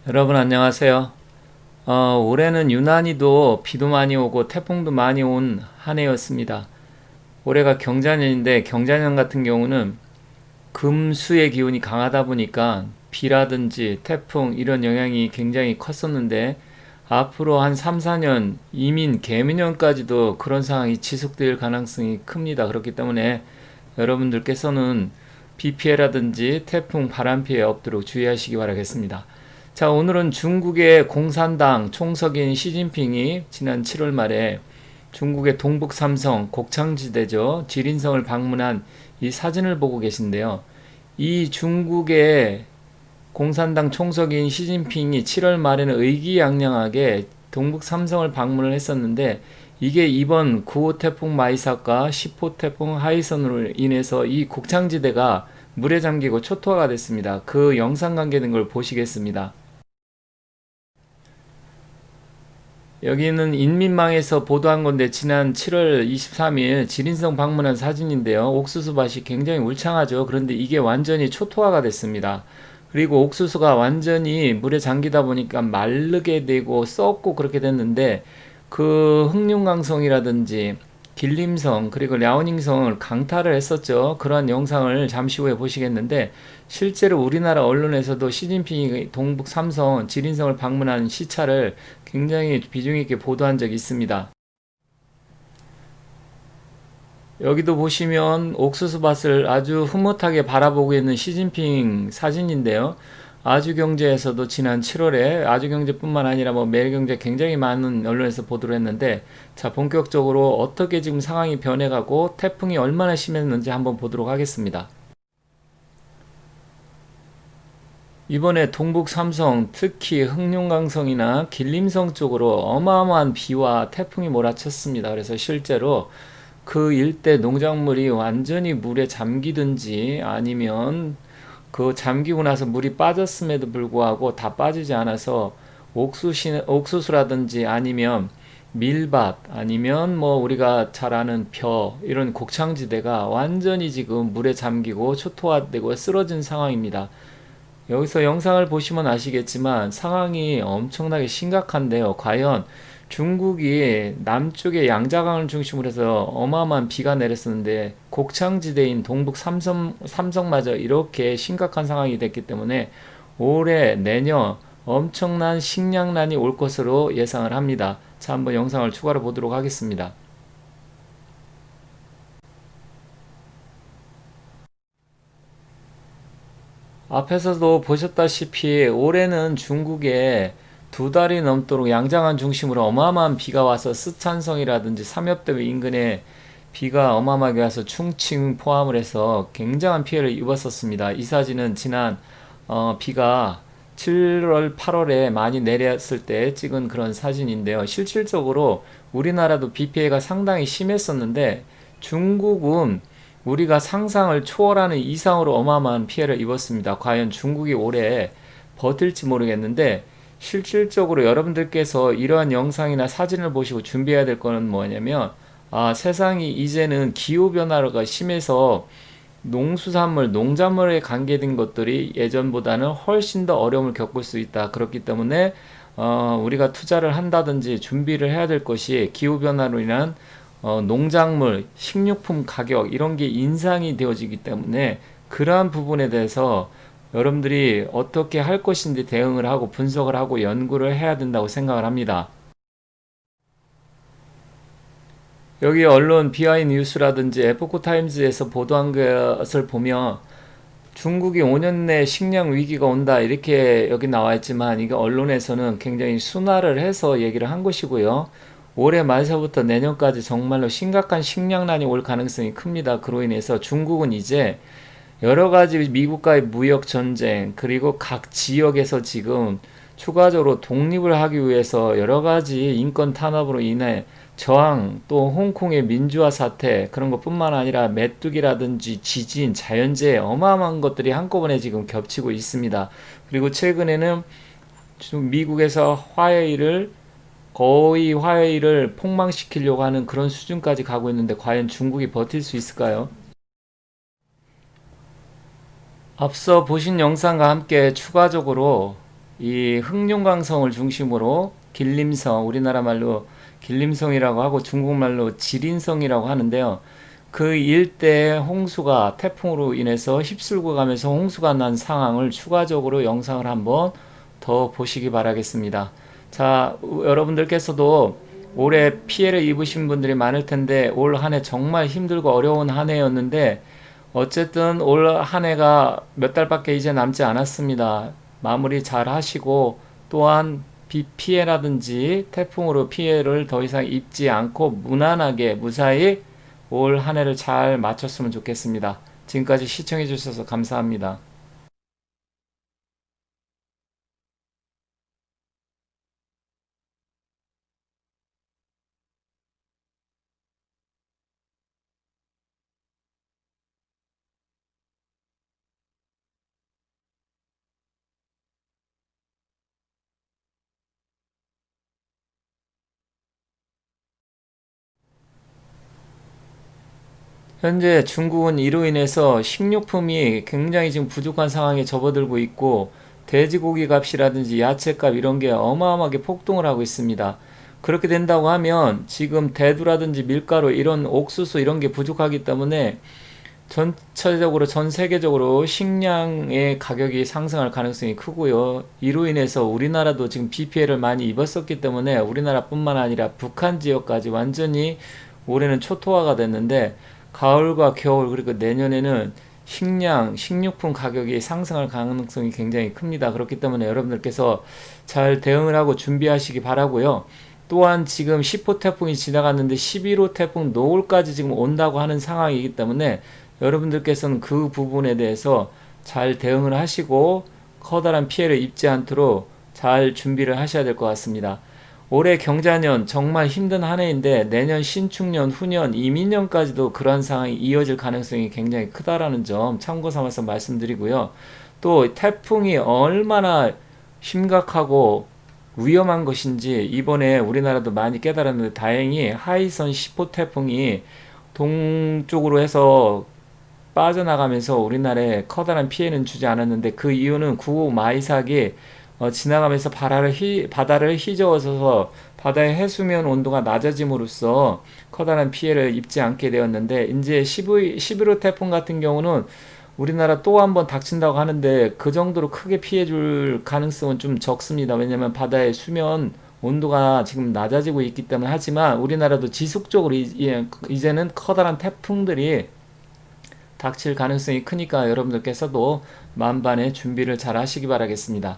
여러분 안녕하세요. 올해는 유난히도 비도 많이 오고 태풍도 많이 온 한 해였습니다. 올해가 경자년인데 경자년 같은 경우는 금수의 기운이 강하다 보니까 비라든지 태풍 이런 영향이 굉장히 컸었는데 앞으로 한 3, 4년 이민 개미년까지도 그런 상황이 지속될 가능성이 큽니다. 그렇기 때문에 여러분들께서는 비 피해라든지 태풍 바람 피해 없도록 주의하시기 바라겠습니다. 자, 오늘은 중국의 공산당 총석인 시진핑이 지난 7월 말에 중국의 동북 삼성 곡창지대죠. 지린성을 방문한 이 사진을 보고 계신데요. 이 중국의 공산당 총석인 시진핑이 7월 말에는 의기양양하게 동북 삼성을 방문을 했었는데 이게 이번 9호 태풍 마이삭과 10호 태풍 하이선으로 인해서 이 곡창지대가 물에 잠기고 초토화가 됐습니다. 그 영상 관계된 걸 보시겠습니다. 여기는 인민망에서 보도한 건데 지난 7월 23일 지린성 방문한 사진인데요. 옥수수밭이 굉장히 울창하죠. 그런데 이게 완전히 초토화가 됐습니다. 그리고 옥수수가 완전히 물에 잠기다 보니까 마르게 되고 썩고 그렇게 됐는데 그 흑룡강성이라든지 길림성 그리고 랴오닝성을 강타를 했었죠. 그러한 영상을 잠시 후에 보시겠는데 실제로 우리나라 언론에서도 시진핑이 동북 삼성 지린성을 방문한 시차를 굉장히 비중 있게 보도한 적이 있습니다. 여기도 보시면 옥수수밭을 아주 흐뭇하게 바라보고 있는 시진핑 사진인데요. 아주경제에서도 지난 7월에 아주경제뿐만 아니라 뭐 매일경제 굉장히 많은 언론에서 보도를 했는데 자 본격적으로 어떻게 지금 상황이 변해가고 태풍이 얼마나 심했는지 한번 보도록 하겠습니다. 이번에 동북 삼성, 특히 흑룡강성이나 길림성 쪽으로 어마어마한 비와 태풍이 몰아쳤습니다. 그래서 실제로 그 일대 농작물이 완전히 물에 잠기든지 아니면 그 잠기고 나서 물이 빠졌음에도 불구하고 다 빠지지 않아서 옥수수라든지 아니면 밀밭 아니면 뭐 우리가 잘 아는 벼 이런 곡창지대가 완전히 지금 물에 잠기고 초토화되고 쓰러진 상황입니다. 여기서 영상을 보시면 아시겠지만 상황이 엄청나게 심각한데요. 과연 중국이 남쪽의 양자강을 중심으로 해서 어마어마한 비가 내렸었는데 곡창지대인 동북 삼성마저 이렇게 심각한 상황이 됐기 때문에 올해 내년 엄청난 식량난이 올 것으로 예상을 합니다. 자, 한번 영상을 추가로 보도록 하겠습니다. 앞에서도 보셨다시피 올해는 중국에 두 달이 넘도록 양장한 중심으로 어마어마한 비가 와서 스촨성이라든지 삼엽대 인근에 비가 어마어마하게 와서 충칭 포함을 해서 굉장한 피해를 입었었습니다. 이 사진은 지난 비가 7월, 8월에 많이 내렸을 때 찍은 그런 사진인데요. 실질적으로 우리나라도 비 피해가 상당히 심했었는데 중국은 우리가 상상을 초월하는 이상으로 어마어마한 피해를 입었습니다. 과연 중국이 올해 버틸지 모르겠는데 실질적으로 여러분들께서 이러한 영상이나 사진을 보시고 준비해야 될 거는 뭐냐면 세상이 이제는 기후변화가 심해서 농수산물, 농작물에 관계된 것들이 예전보다는 훨씬 더 어려움을 겪을 수 있다. 그렇기 때문에 우리가 투자를 한다든지 준비를 해야 될 것이 기후변화로 인한 농작물, 식료품 가격 이런 게 인상이 되어지기 때문에 그러한 부분에 대해서 여러분들이 어떻게 할 것인지 대응을 하고 분석을 하고 연구를 해야 된다고 생각을 합니다. 여기 언론 비하이 뉴스라든지 에포크타임즈에서 보도한 것을 보면 중국이 5년 내 식량 위기가 온다 이렇게 여기 나와 있지만 이게 언론에서는 굉장히 순화를 해서 얘기를 한 것이고요. 올해 말서부터 내년까지 정말로 심각한 식량난이 올 가능성이 큽니다. 그로 인해서 중국은 이제 여러 가지 미국과의 무역 전쟁 그리고 각 지역에서 지금 추가적으로 독립을 하기 위해서 여러 가지 인권 탄압으로 인해 저항 또 홍콩의 민주화 사태 그런 것뿐만 아니라 메뚜기라든지 지진 자연재해 어마어마한 것들이 한꺼번에 지금 겹치고 있습니다. 그리고 최근에는 미국에서 거의 화해를 폭망시키려고 하는 그런 수준까지 가고 있는데 과연 중국이 버틸 수 있을까요? 앞서 보신 영상과 함께 추가적으로 이 흑룡강성을 중심으로 길림성, 우리나라 말로 길림성이라고 하고 중국말로 지린성이라고 하는데요. 그 일대에 홍수가 태풍으로 인해서 휩쓸고 가면서 홍수가 난 상황을 추가적으로 영상을 한번 더 보시기 바라겠습니다. 자, 여러분들께서도 올해 피해를 입으신 분들이 많을 텐데 올 한 해 정말 힘들고 어려운 한 해였는데 어쨌든 올 한 해가 몇 달밖에 이제 남지 않았습니다. 마무리 잘 하시고 또한 비 피해라든지 태풍으로 피해를 더 이상 입지 않고 무난하게 무사히 올 한 해를 잘 마쳤으면 좋겠습니다. 지금까지 시청해 주셔서 감사합니다. 현재 중국은 이로 인해서 식료품이 굉장히 지금 부족한 상황에 접어들고 있고 돼지고기 값이라든지 야채값 이런 게 어마어마하게 폭등을 하고 있습니다. 그렇게 된다고 하면 지금 대두라든지 밀가루 이런 옥수수 이런 게 부족하기 때문에 전체적으로 전 세계적으로 식량의 가격이 상승할 가능성이 크고요. 이로 인해서 우리나라도 지금 비 피해를 많이 입었었기 때문에 우리나라뿐만 아니라 북한 지역까지 완전히 올해는 초토화가 됐는데 가을과 겨울 그리고 내년에는 식량, 식료품 가격이 상승할 가능성이 굉장히 큽니다. 그렇기 때문에 여러분들께서 잘 대응을 하고 준비하시기 바라고요. 또한 지금 10호 태풍이 지나갔는데 11호 태풍 노을까지 지금 온다고 하는 상황이기 때문에 여러분들께서는 그 부분에 대해서 잘 대응을 하시고 커다란 피해를 입지 않도록 잘 준비를 하셔야 될 것 같습니다. 올해 경자년 정말 힘든 한 해인데 내년 신축년, 후년, 이민년까지도 그런 상황이 이어질 가능성이 굉장히 크다라는 점 참고 삼아서 말씀드리고요. 또 태풍이 얼마나 심각하고 위험한 것인지 이번에 우리나라도 많이 깨달았는데 다행히 하이선 10호 태풍이 동쪽으로 해서 빠져나가면서 우리나라에 커다란 피해는 주지 않았는데 그 이유는 9호 마이삭이 지나가면서 바다를 휘저어서 바다의 해수면 온도가 낮아짐으로써 커다란 피해를 입지 않게 되었는데 이제 11호 태풍 같은 경우는 우리나라 또 한 번 닥친다고 하는데 그 정도로 크게 피해 줄 가능성은 좀 적습니다. 왜냐면 바다의 수면 온도가 지금 낮아지고 있기 때문에 하지만 우리나라도 지속적으로 이제는 커다란 태풍들이 닥칠 가능성이 크니까 여러분들께서도 만반의 준비를 잘 하시기 바라겠습니다.